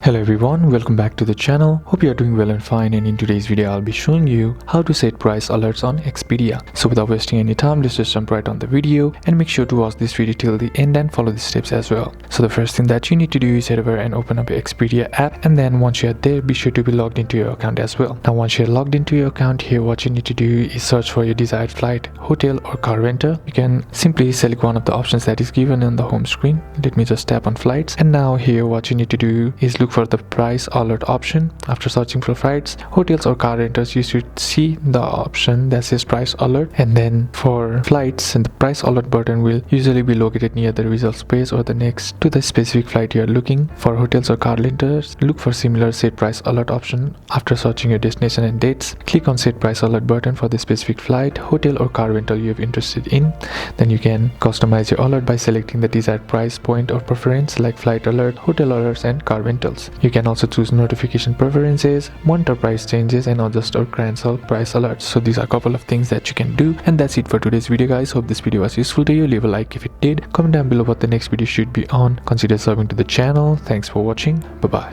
Hello everyone, welcome back to the channel. Hope you are doing well and fine, and in today's video I'll be showing you how to set price alerts on Expedia. So without wasting any time, let's just jump right on the video and make sure to watch this video till the end and follow the steps as well. So the first thing that you need to do is head over and open up your Expedia app, and then once you are there, be sure to be logged into your account as well. Now once you're logged into your account, here what you need to do is search for your desired flight, hotel or car rental. You can simply select one of the options that is given on the home screen. Let me just tap on flights, and now here what you need to do is look for the price alert option. After searching for flights, hotels or car rentals, you should see the option that says price alert, and then for flights, and the price alert button will usually be located near the results page or the next to the specific flight you are looking. For hotels or car rentals, look for similar set price alert option. After searching your destination and dates, click on set price alert button for the specific flight, hotel or car rental you are interested in. Then you can customize your alert by selecting the desired price point or preference like flight alert, hotel alerts and car rentals. You can also choose notification preferences, monitor price changes, and adjust or cancel price alerts. So these are a couple of things that you can do, and that's it for today's video guys. Hope this video was useful to you. Leave a like if it did, comment down below what the next video should be on, consider subbing to the channel. Thanks for watching. Bye bye.